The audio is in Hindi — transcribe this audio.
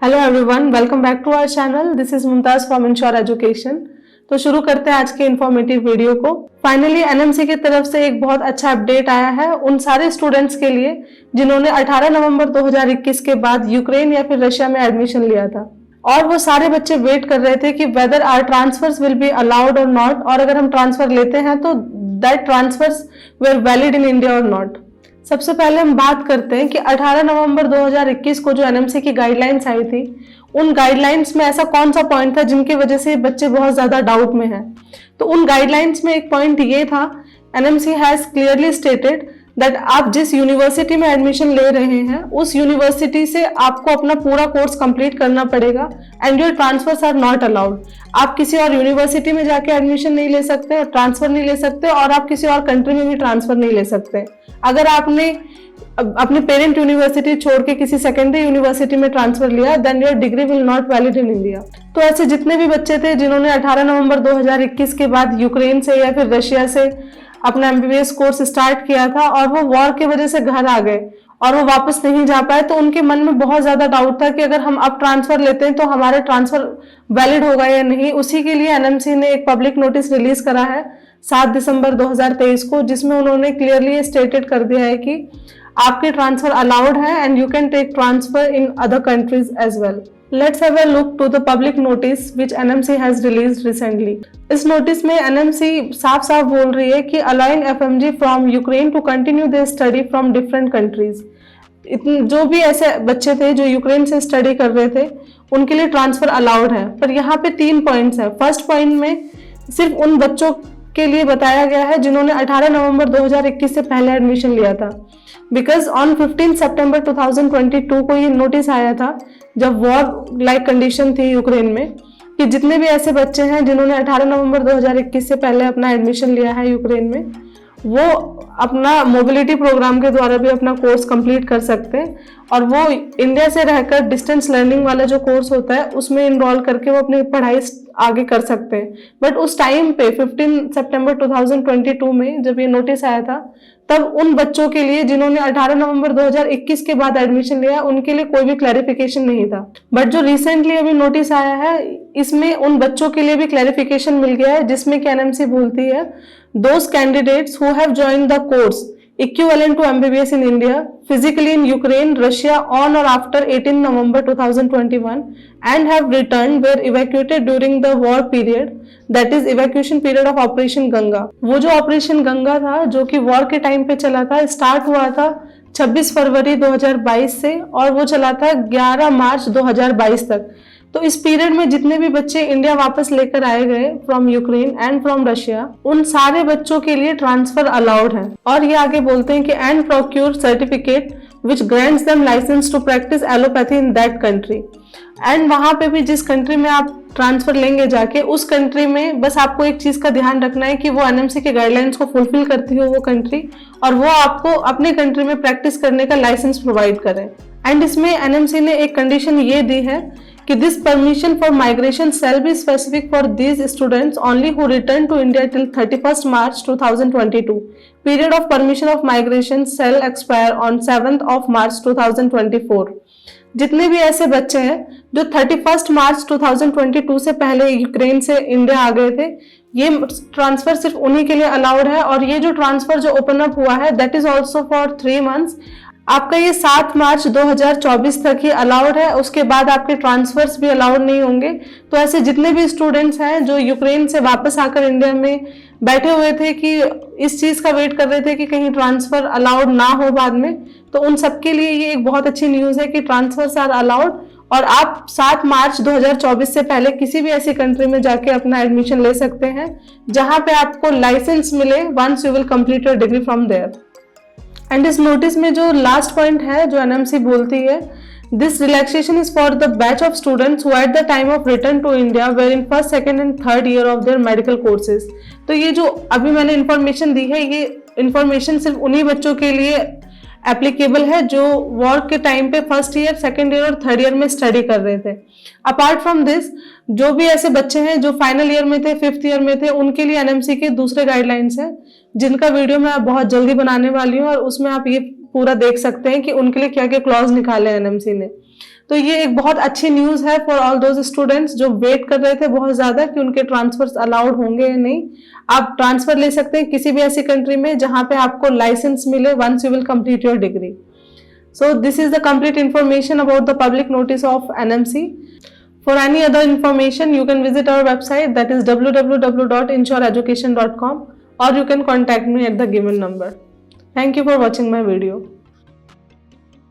Hello everyone, welcome back to our channel. This is Mumtaz from insure education. तो शुरू करते हैं आज के इन्फॉर्मेटिव वीडियो को। फाइनली एनएमसी की तरफ से एक बहुत अच्छा अपडेट आया है उन सारे स्टूडेंट्स के लिए जिन्होंने 18 नवंबर 2021 के बाद यूक्रेन या फिर रशिया में एडमिशन लिया था, और वो सारे बच्चे वेट कर रहे थे कि whether our transfers will be allowed और नॉट, और अगर हम ट्रांसफर लेते हैं तो that transfers were valid in India और नॉट। सबसे पहले हम बात करते हैं कि 18 नवंबर 2021 को जो एनएमसी की गाइडलाइंस आई थी, उन गाइडलाइंस में ऐसा कौन सा पॉइंट था जिनकी वजह से बच्चे बहुत ज्यादा डाउट में हैं। तो उन गाइडलाइंस में एक पॉइंट ये था, NMC has clearly stated that आप जिस यूनिवर्सिटी में एडमिशन ले रहे हैं उस यूनिवर्सिटी से आपको अपना पूरा कोर्स कंप्लीट करना पड़ेगा and your transfers are not allowed. आप किसी और यूनिवर्सिटी में जाके एडमिशन नहीं ले सकते और ट्रांसफर नहीं ले सकते, और आप किसी और कंट्री में भी ट्रांसफर नहीं ले सकते। अगर आपने अपने पेरेंट यूनिवर्सिटी छोड़ के किसी सेकेंडरी यूनिवर्सिटी में ट्रांसफर लिया then your degree will not valid in India. तो ऐसे जितने भी बच्चे थे जिन्होंने 18 नवंबर 2021 के बाद यूक्रेन से या फिर रशिया से अपना एमबीबीएस कोर्स स्टार्ट किया था और वो वॉर की वजह से घर आ गए और वो वापस नहीं जा पाए, तो उनके मन में बहुत ज्यादा डाउट था कि अगर हम अब ट्रांसफर लेते हैं तो हमारे ट्रांसफर वैलिड होगा या नहीं। उसी के लिए एनएमसी ने एक पब्लिक नोटिस रिलीज करा है 7 दिसंबर 2023 को, जिसमें उन्होंने क्लियरली स्टेटेड कर दिया है कि आपके ट्रांसफर अलाउड है and you can take transfer in other countries as well. Let's have a look to the public notice which NMC has released recently. इस नोटिस में NMC साफ साफ बोल रही है कि allowing FMG from Ukraine to continue their study from different countries. जो भी ऐसे बच्चे थे जो यूक्रेन से स्टडी कर रहे थे उनके लिए ट्रांसफर अलाउड है, पर यहाँ पे 3 पॉइंट्स हैं। फर्स्ट पॉइंट में सिर्फ उन बच्चों के लिए बताया गया है जिन्होंने 18 नवंबर 2021 से पहले एडमिशन लिया था, बिकॉज ऑन 15 सितंबर 2022 को ये नोटिस आया था जब वॉर लाइक कंडीशन थी यूक्रेन में, कि जितने भी ऐसे बच्चे हैं जिन्होंने 18 नवंबर 2021 से पहले अपना एडमिशन लिया है यूक्रेन में, वो अपना मोबिलिटी प्रोग्राम के द्वारा भी अपना कोर्स कंप्लीट कर सकते हैं, और वो इंडिया से रहकर डिस्टेंस लर्निंग वाला जो कोर्स होता है उसमें इनरोल करके वो अपनी पढ़ाई आगे कर सकते हैं। बट उस टाइम पे 15 सितंबर 2022 में जब ये नोटिस आया था, तब उन बच्चों के लिए जिन्होंने 18 नवंबर 2021 के बाद एडमिशन लिया उनके लिए कोई भी क्लैरिफिकेशन नहीं था। बट जो रिसेंटली अभी नोटिस आया है इसमें उन बच्चों के लिए भी क्लैरिफिकेशन मिल गया है, जिसमें कि एनएमसी बोलती है those candidates who have joined the course equivalent to MBBS in India physically in Ukraine, Russia on or after 18 November 2021 and have returned were evacuated during the war period, that is evacuation period of Operation Ganga। वो जो ऑपरेशन गंगा था जो कि वॉर के टाइम पे चला था, स्टार्ट हुआ था 26 फरवरी 2022 से और वो चला था 11 मार्च 2022 तक। तो इस पीरियड में जितने भी बच्चे इंडिया वापस लेकर आए गए from Ukraine and from Russia, उन सारे बच्चों के लिए ट्रांसफर अलाउड है। और ये आगे बोलते हैं कि and procure certificate which grants them licence to practise allopathy in that country. And वहां पे भी जिस कंट्री में आप ट्रांसफर लेंगे जाके, उस कंट्री में बस आपको एक चीज का ध्यान रखना है कि वो एनएमसी के गाइडलाइंस को फुलफिल करती हो वो कंट्री, और वो आपको अपने कंट्री में प्रैक्टिस करने का लाइसेंस प्रोवाइड करें। एंड इसमें एनएमसी ने एक कंडीशन ये दी है कि this permission for migration shall be specific for these students only who return to India till 31st March 2022. Period of permission of migration shall expire on 7th of March 2024. जितने भी ऐसे बच्चे हैं जो 31 मार्च 2022 से पहले यूक्रेन से इंडिया आ गए थे, ये ट्रांसफर सिर्फ उन्हीं के लिए अलाउड है। और ये जो ट्रांसफर जो ओपन अप हुआ है that is also for 3 months. आपका ये 7 मार्च 2024 तक ही अलाउड है, उसके बाद आपके ट्रांसफर्स भी अलाउड नहीं होंगे। तो ऐसे जितने भी स्टूडेंट्स हैं जो यूक्रेन से वापस आकर इंडिया में बैठे हुए थे कि इस चीज का वेट कर रहे थे कि कहीं ट्रांसफर अलाउड ना हो बाद में, तो उन सबके लिए ये एक बहुत अच्छी न्यूज है कि ट्रांसफर्स आर अलाउड, और आप 7 मार्च 2024 से पहले किसी भी ऐसी कंट्री में जाके अपना एडमिशन ले सकते हैं जहां पे आपको लाइसेंस मिले once you will complete your degree from there. And इस नोटिस में जो लास्ट पॉइंट है जो एनएमसी बोलती है, this relaxation is for the batch of students who at the time of return to India were in first, second and third year of their medical courses. तो ये जो अभी मैंने इन्फॉर्मेशन दी है, ये इन्फॉर्मेशन सिर्फ उन्हीं बच्चों के लिए एप्लीकेबल है जो वॉर के टाइम पे फर्स्ट ईयर, सेकंड ईयर और थर्ड ईयर में स्टडी कर रहे थे। अपार्ट फ्रॉम दिस, जो भी ऐसे बच्चे हैं जो फाइनल ईयर में थे, 5th ईयर में थे, उनके लिए एनएमसी के दूसरे गाइडलाइंस हैं जिनका वीडियो मैं बहुत जल्दी बनाने वाली हूँ, और उसमें आप ये पूरा देख सकते हैं कि उनके लिए क्या क्या क्लॉज निकाले एनएमसी ने। तो ये एक बहुत अच्छी न्यूज़ है फॉर ऑल दोज स्टूडेंट्स जो वेट कर रहे थे बहुत ज़्यादा कि उनके ट्रांसफर्स अलाउड होंगे या नहीं। आप ट्रांसफर ले सकते हैं किसी भी ऐसी कंट्री में जहाँ पे आपको लाइसेंस मिले once you will complete your degree. So this is the complete information about the public notice of NMC. For any other information, you can visit our website, that is www.insureeducation.com, or you can contact me at the given number. Thank you for watching my video.